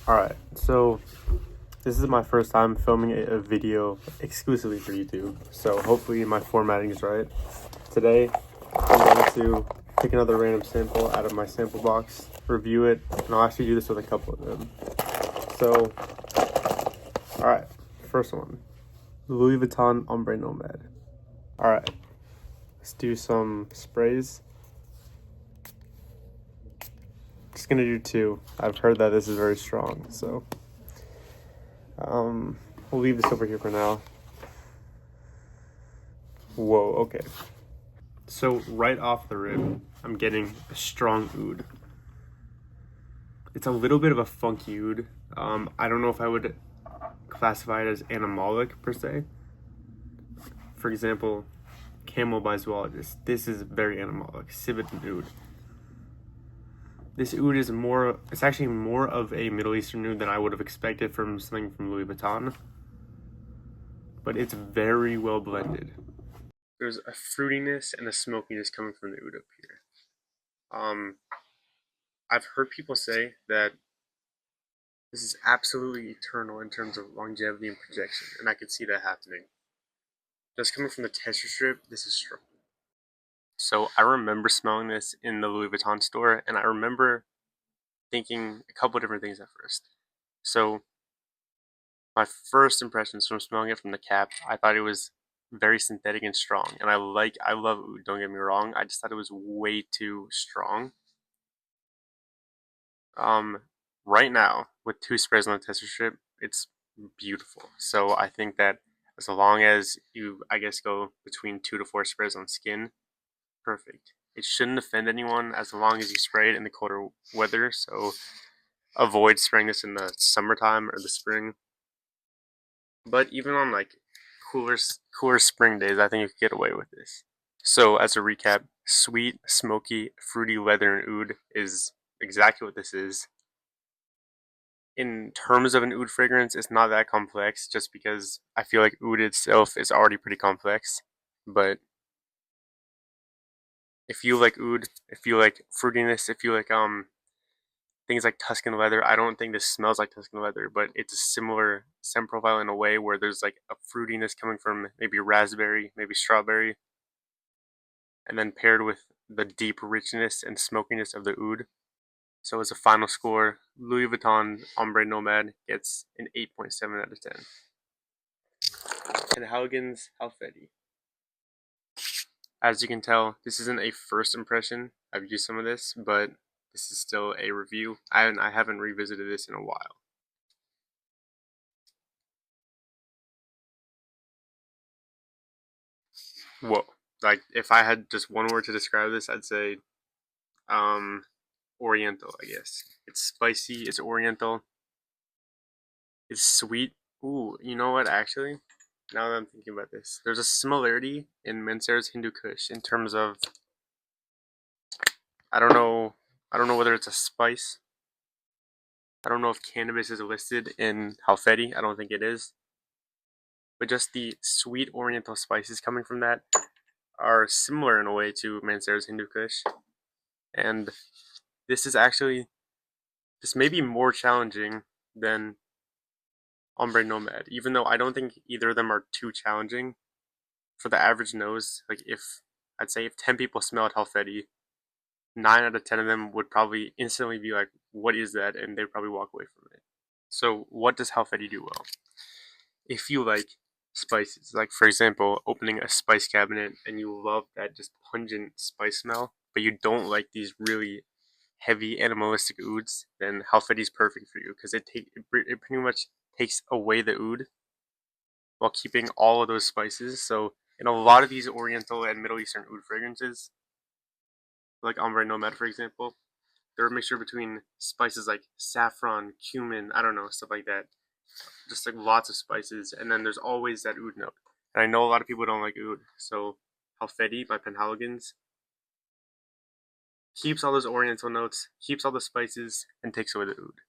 Alright, so this is my first time filming a video exclusively for YouTube, so hopefully my formatting is right. Today, I'm going to pick another random sample out of my sample box, review it, and I'll actually do this with a couple of them. So, alright, first one, Louis Vuitton Ombre Nomad. Alright, let's do some sprays. Just gonna do two. I've heard that this is very strong, so we'll leave this over here for now. Whoa, okay. So right off the rip, I'm getting a strong oud. It's a little bit of a funky oud. I don't know if I would classify it as animalic per se. For example, Camel by Zoologist. This is very animalic. Civet oud. This oud is it's actually more of a Middle Eastern oud than I would have expected from something from Louis Vuitton. But it's very well blended. There's a fruitiness and a smokiness coming from the oud up here. I've heard people say that this is absolutely eternal in terms of longevity and projection, and I could see that happening. Just coming from the texture strip, this is strong. So I remember smelling this in the Louis Vuitton store, and I remember thinking a couple different things at first. So my first impressions from smelling it from the cap, I thought it was very synthetic and strong, and I love oud, don't get me wrong. I just thought it was way too strong. Right now, with two sprays on the tester strip, it's beautiful. So I think that as long as you, I guess, go between 2 to 4 sprays on skin, perfect. It shouldn't offend anyone as long as you spray it in the colder weather. So avoid spraying this in the summertime or the spring. But even on like cooler spring days, I think you could get away with this. So as a recap, sweet, smoky, fruity leather and oud is exactly what this is. In terms of an oud fragrance, it's not that complex just because I feel like oud itself is already pretty complex. But if you like oud, if you like fruitiness, if you like things like Tuscan leather, I don't think this smells like Tuscan leather, but it's a similar scent profile in a way where there's like a fruitiness coming from maybe raspberry, maybe strawberry, and then paired with the deep richness and smokiness of the oud. So as a final score, Louis Vuitton Ombre Nomad gets an 8.7 out of 10. Penhaligons Halfeti. As you can tell, this isn't a first impression. I've used some of this, but this is still a review. I haven't revisited this in a while. Whoa. Like, if I had just one word to describe this, I'd say Oriental, I guess. It's spicy, it's Oriental, it's sweet. Ooh, you know what, actually? Now that I'm thinking about this, there's a similarity in Mansour's Hindu Kush in terms of, I don't know whether it's a spice. I don't know if cannabis is listed in Halfeti. I don't think it is. But just the sweet Oriental spices coming from that are similar in a way to Mansour's Hindu Kush. And this is actually, this may be more challenging than Ombre Nomad, even though I don't think either of them are too challenging for the average nose. Like, if I'd say if 10 people smelled Halfeti, 9 out of 10 of them would probably instantly be like, what is that? And they'd probably walk away from it. So what does Halfeti do well? If you like spices, like for example, opening a spice cabinet and you love that just pungent spice smell, but you don't like these really heavy animalistic ouds, then Halfeti is perfect for you because it pretty much takes away the oud while keeping all of those spices. So in a lot of these Oriental and Middle Eastern oud fragrances, like Ombre Nomad for example, they're a mixture between spices like saffron, cumin, I don't know, stuff like that. Just like lots of spices, and then there's always that oud note. And I know a lot of people don't like oud, so Halfeti by Penhaligons keeps all those Oriental notes, keeps all the spices, and takes away the oud.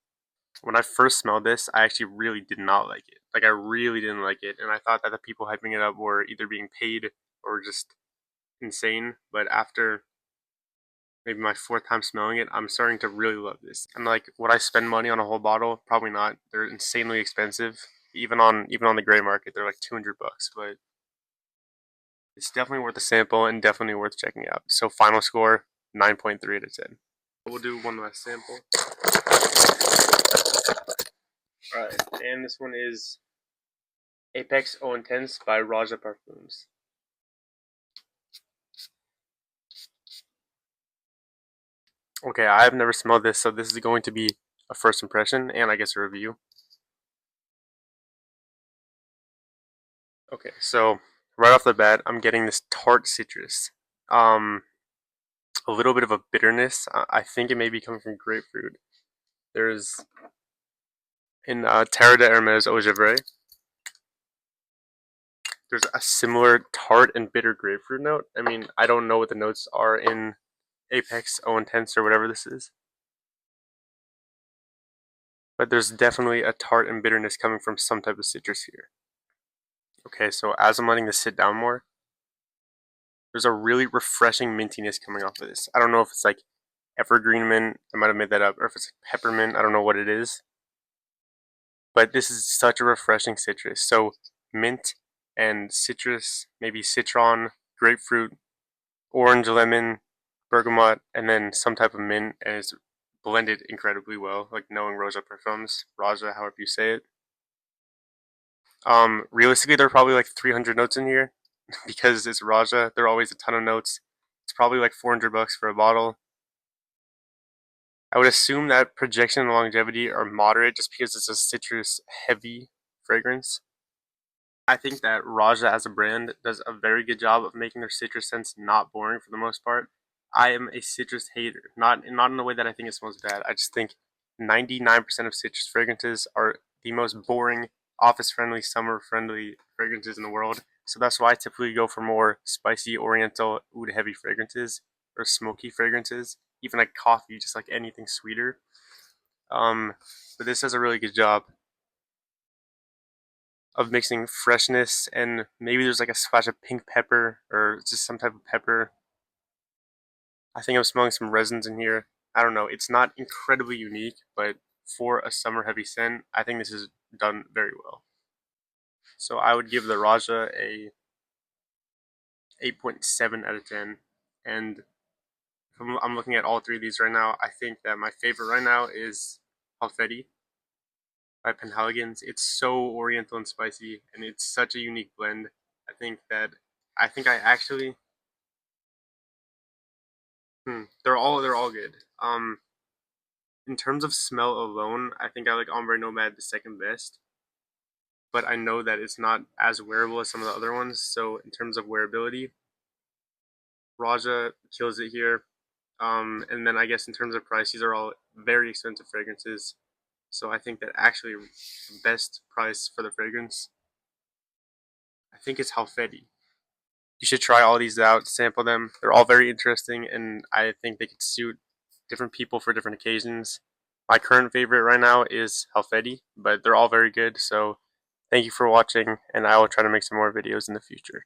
When I first smelled this, I actually really did not like it. Like, I really didn't like it, and I thought that the people hyping it up were either being paid or just insane. But after maybe my fourth time smelling it, I'm starting to really love this. And like, would I spend money on a whole bottle? Probably not. They're insanely expensive. Even on the gray market, they're like 200 bucks, but it's definitely worth a sample and definitely worth checking out. So final score, 9.3 out of 10. We'll do one last sample. Alright, and this one is Apex Eau Intense by Roja Parfums. Okay, I've never smelled this, so this is going to be a first impression and I guess a review. Okay, so right off the bat, I'm getting this tart citrus. A little bit of a bitterness. I think it may be coming from grapefruit. There's in Terre de Hermes Eau Givre, there's a similar tart and bitter grapefruit note. I mean, I don't know what the notes are in Apex Eau Intense or whatever this is, but there's definitely a tart and bitterness coming from some type of citrus here. Okay, so as I'm letting this sit down more, there's a really refreshing mintiness coming off of this. I don't know if it's like evergreen mint, I might have made that up, or if it's like peppermint, I don't know what it is. But this is such a refreshing citrus. So mint and citrus, maybe citron, grapefruit, orange, lemon, bergamot, and then some type of mint, and it's blended incredibly well. Like knowing Roja Parfums, Raja, however you say it. Realistically, there are probably like 300 notes in here because it's Raja. There are always a ton of notes. It's probably like 400 bucks for a bottle. I would assume that projection and longevity are moderate just because it's a citrus heavy fragrance. I think that Raja as a brand does a very good job of making their citrus scents not boring for the most part. I am a citrus hater, not in the way that I think it smells bad. I just think 99% of citrus fragrances are the most boring, office-friendly, summer-friendly fragrances in the world. So that's why I typically go for more spicy, oriental, oud-heavy fragrances or smoky fragrances, even like coffee, just like anything sweeter. Um, but this does a really good job of mixing freshness and maybe there's like a splash of pink pepper or just some type of pepper. I think I'm smelling some resins in here. I don't know. It's not incredibly unique, but for a summer heavy scent, I think this is done very well. So I would give the Raja a 8.7 out of 10. And I'm looking at all three of these right now. I think that my favorite right now is Halfeti by Penhaligons. It's so oriental and spicy, and it's such a unique blend. I think I actually they're all good. In terms of smell alone, I think I like Ombre Nomad the second best, but I know that it's not as wearable as some of the other ones. So in terms of wearability, Raja kills it here. And then I guess in terms of price, these are all very expensive fragrances. So I think that actually the best price for the fragrance, I think it's Halfeti. You should try all these out, sample them. They're all very interesting, and I think they could suit different people for different occasions. My current favorite right now is Halfeti, but they're all very good. So thank you for watching, and I will try to make some more videos in the future.